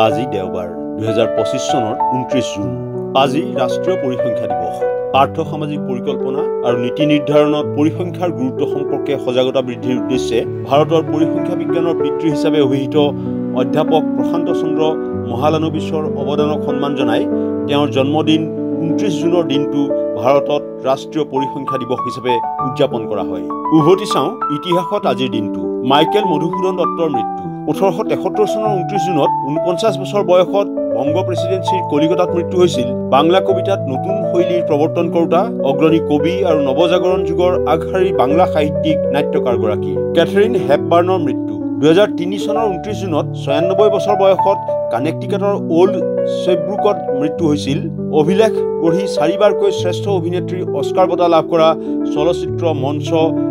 আজি দেওবাৰ 2025 চনৰ 29 জুন। আজি ৰাষ্ট্ৰীয় পৰিসংখ্যা দিৱস। আৰ্থ সামাজিক পৰিকল্পনা আৰু নীতি নিৰ্ধাৰণত পৰিসংখ্যাৰ গুৰুত্ব সম্পৰ্কে সজাগতা বৃদ্ধিৰ উদ্দেশ্যে ভাৰতৰ পৰিসংখ্যা বিজ্ঞানৰ পিতৃ হিচাপে অভিহিত অধ্যাপক প্ৰশান্ত চন্দ্ৰ মহালানবিছৰ অৱদানক সন্মান জনাই তেওঁৰ জন্মদিন 29 জুনৰ দিনটো ভাৰতত ৰাষ্ট্ৰীয় পৰিসংখ্যা দিৱস হিচাপে উদযাপন কৰা হয়। উভতি চাওঁ ইতিহাসত আজিৰ দিনটো। মাইকেল মধুসূদন দত্তৰ মৃত্যু 1873 চনৰ 29 জুনত 49 বছৰ বয়সত বংগ প্ৰেচিডেন্সিৰ কলিকতাত মৃত্যু হৈছিল। বাংলা কবিতাত নতুন শৈলীৰ প্ৰৱৰ্তন কৰোতা অগ্ৰণী কবি আৰু নৱজাগৰণ যুগৰ আগশাৰীৰ বাংলা সাহিত্যিক নাট্যকাৰগৰাকী কেথৰিন হেপবাৰ্ণৰ মৃত্যু 2003 চনৰ 29 জুনত 96 বছৰ বয়সত কানেক্টিকাটৰ ওল্ড চেব্ৰুকত মৃত্যু হৈছিল। অভিলেখ গঢ়ি 4বাৰকৈ শ্ৰেষ্ঠ অভিনেত্ৰীৰ অস্কাৰ বঁটা লাভ কৰা চলচ্চিত্ৰ মঞ্চ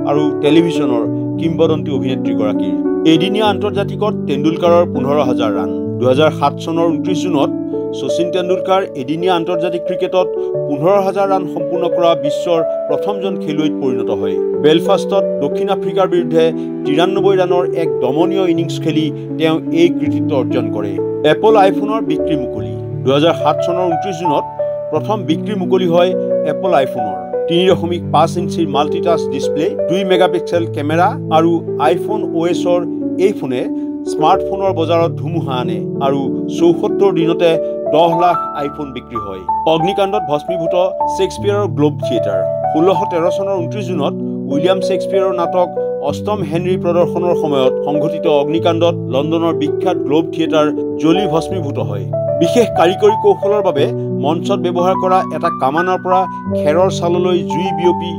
আৰু টেলিভিছনৰ কিংবদন্তী অভিনেত্ৰীগৰাকীৰ এদিনীয়া আন্তৰ্জাতিকত তেণ্ডুলকাৰৰ 15,000 ৰান। 2007 চনৰ 29 জুনত শচীন তেণ্ডুলকাৰ এদিনীয়া আন্তৰ্জাতিক ক্ৰিকেটত 15,000 ৰান সম্পূৰ্ণ কৰা বিশ্বৰ প্ৰথমজন খেলুৱৈত পৰিণত হয়। বেলফাষ্টত দক্ষিণ আফ্ৰিকাৰ বিৰুদ্ধে 93 ৰানৰ এক দমনীয় ইনিংছ খেলি তেওঁ এই কৃতিত্ব অৰ্জন কৰে। এপল আইফোনৰ বিক্ৰী মুকলি 2007 চনৰ 29 জুনত প্ৰথম বিক্ৰী মুকলি হয় এপল আইফোনৰ। 3.5 ইঞ্চিৰ মাল্টিটাচ ডিছপ্লে, 2 মেগাপিক্সেল কেমেৰা আৰু আইফোন OSৰ এই ফোনে স্মাৰ্টফোনৰ বজাৰত ধুমুহা আনে আৰু 74 দিনতে 10 লাখ আইফোন বিক্ৰী হয়। অগ্নিকাণ্ডত ভস্মীভূত শ্বেক্সপিয়াৰৰ গ্লোব থিয়েটাৰ 1613 চনৰ 29 জুনত উইলিয়াম শ্বেক্সপিয়াৰৰ নাটক অষ্টম হেনৰী প্ৰদৰ্শনৰ সময়ত সংঘটিত অগ্নিকাণ্ডত লণ্ডনৰ বিখ্যাত গ্লোব থিয়েটাৰ জ্বলি ভস্মীভূত হয়। বিশেষ কাৰিকৰী কৌশলৰ বাবে মঞ্চত ব্যৱহাৰ কৰা এটা কামানৰ পৰা খেৰৰ ছাললৈ জুই বিয়পি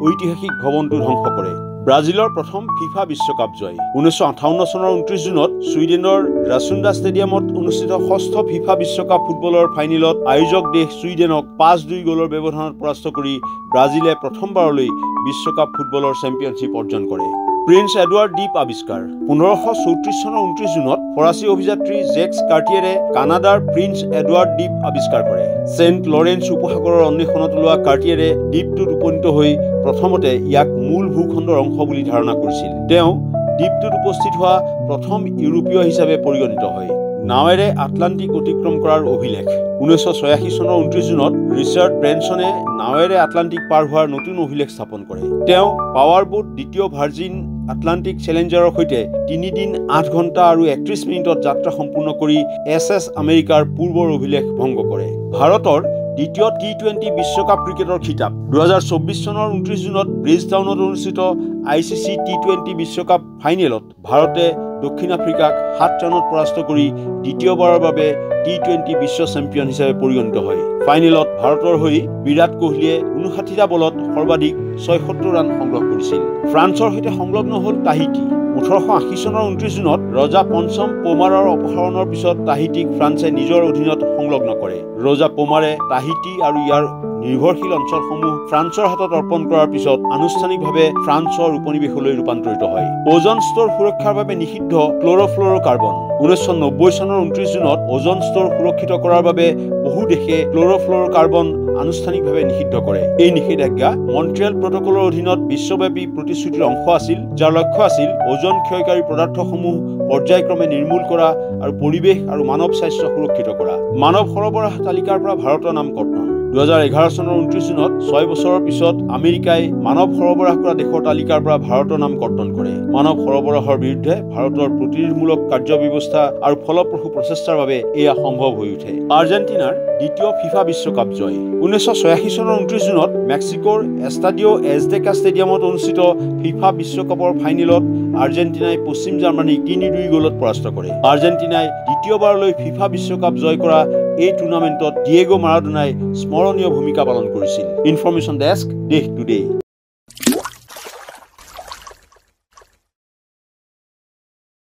ঐতিহাসিক ভৱনটো ধ্বংস কৰে। ব্ৰাজিলৰ প্ৰথম ফিফা বিশ্বকাপ জয় 1958 চনৰ 29 জুনত ছুইডেনৰ ৰাচুণ্ডা ষ্টেডিয়ামত অনুষ্ঠিত ষষ্ঠ ফিফা বিশ্বকাপ ফুটবলৰ ফাইনেলত আয়োজক দেশ ছুইডেনক 5-2 গ'লৰ ব্যৱধানত পৰাস্ত কৰি ব্ৰাজিলে প্ৰথমবাৰলৈ বিশ্বকাপ ফুটবলৰ চেম্পিয়নশ্বিপ অৰ্জন কৰে। প্ৰিন্স এডৱাৰ্ড দ্বীপ আৱিষ্কাৰ 1534 চনৰ 29 জুনত ফৰাচী অভিযাত্ৰী জেক্স কাৰ্টিয়েৰে কানাডাৰ প্ৰিন্স এডৱাৰ্ড দ্বীপ আৱিষ্কাৰ কৰে। চেণ্ট লৰেন্স উপসাগৰৰ অন্বেষণত লোৱা কাৰ্টিয়েৰে দ্বীপটোত উপনীত হৈ প্ৰথমতে ইয়াক মূল ভূখণ্ডৰ অংশ বুলি ধাৰণা কৰিছিল। তেওঁ দ্বীপটোত উপস্থিত হোৱা প্ৰথম ইউৰোপীয় হিচাপে পৰিগণিত হয়। নাৱেৰে আটলাণ্টিক অতিক্ৰম কৰাৰ অভিলেখ 1986 চনৰ 29 জুনত ৰিচাৰ্ড ব্ৰেনছনে নাৱেৰে আটলাণ্টিক পাৰ হোৱাৰ নতুন অভিলেখ স্থাপন কৰে। তেওঁ পাৱাৰ বোট দ্বিতীয় ভাৰ্জিন আটলাণ্টিক চেলেঞ্জাৰৰ সৈতে 3 দিন 8 ঘণ্টা আৰু 31 মিনিটত যাত্ৰা সম্পূৰ্ণ কৰি SS আমেৰিকাৰ পূৰ্বৰ অভিলেখ ভংগ কৰে। ভাৰতৰ দ্বিতীয় T20 বিশ্বকাপ ক্ৰিকেটৰ খিতাপ 2024 চনৰ 29 জুনত ব্ৰিজটাউনত অনুষ্ঠিত ICC T20 বিশ্বকাপ ফাইনেলত ভাৰতে দক্ষিণ আফ্ৰিকাক 7 ৰানত পৰাস্ত কৰি দ্বিতীয়বাৰৰ বাবে T20 বিশ্ব চেম্পিয়ন হিচাপে পৰিগণিত হয়। ফাইনেলত ভাৰতৰ হৈ বিৰাট কোহলীয়ে 59টা বলত সৰ্বাধিক 76 ৰান সংগ্ৰহ কৰিছিল। ফ্ৰান্সৰ সৈতে সংলগ্ন হ'ল তাহিতি 1880 চনৰ 29 জুনত ৰজা পঞ্চম পোমাৰৰ অপসাৰণৰ পিছত তাহিতিক ফ্ৰান্সে নিজৰ অধীনত সংলগ্ন কৰে। ৰজা পোমাৰে তাহিতি আৰু ইয়াৰ নিৰ্ভৰশীল অঞ্চলসমূহ ফ্ৰান্সৰ হাতত অৰ্পণ কৰাৰ পিছত আনুষ্ঠানিকভাৱে ফ্ৰান্সৰ উপনিৱেশলৈ ৰূপান্তৰিত হয়। ওজন স্তৰ সুৰক্ষাৰ বাবে নিষিদ্ধ ক্লৰ'ফ্ল'ৰ'কাৰ্বন 1990 চনৰ 29 জুনত ওজন স্তৰ সুৰক্ষিত কৰাৰ বাবে বহু দেশে ক্লৰ'ফ্ল'ৰ'কাৰ্বন আনুষ্ঠানিকভাৱে নিষিদ্ধ কৰে। এই নিষেধাজ্ঞা মন্ট্ৰিয়েল প্ৰট'কলৰ অধীনত বিশ্বব্যাপী প্ৰতিশ্ৰুতিৰ অংশ আছিল, যাৰ লক্ষ্য আছিল ওজন ক্ষয়কাৰী পদাৰ্থসমূহ পৰ্যায়ক্ৰমে নিৰ্মূল কৰা আৰু পৰিৱেশ আৰু মানৱ স্বাস্থ্য সুৰক্ষিত কৰা। মানৱ সৰবৰাহ তালিকাৰ পৰা ভাৰতৰ নাম কৰ্তন 2011 চনৰ 29 জুনত 6 বছৰৰ পিছত আমেৰিকাই মানৱ সৰবৰাহ কৰা দেশৰ তালিকাৰ পৰা ভাৰতৰ নাম কৰ্তন কৰে। মানৱ সৰবৰাহৰ বিৰুদ্ধে ভাৰতৰ প্ৰতিৰোধমূলক কাৰ্যব্যৱস্থা আৰু ফলপ্ৰসূ প্ৰচেষ্টাৰ বাবে এয়া সম্ভৱ হৈ উঠে। আৰ্জেণ্টিনাৰ দ্বিতীয় ফিফা বিশ্বকাপ জয় 1986 চনৰ 29 জুনত মেক্সিকোৰ এষ্টাডিঅ এজটেকা ষ্টেডিয়ামত অনুষ্ঠিত ফিফা বিশ্বকাপৰ ফাইনেলত আৰ্জেণ্টিনাই পশ্চিম জাৰ্মানীক 3-2 গ'লত পৰাস্ত কৰে। আৰ্জেণ্টিনাই দ্বিতীয়বাৰলৈ ফিফা বিশ্বকাপ জয় কৰা এই টুৰ্ণামেণ্টত ডিয়েগো মাৰাডোনাই স্মৰণীয় ভূমিকা পালন কৰিছিল। ইনফৰমেশ্যন ডেস্ক, দেশ টুডে।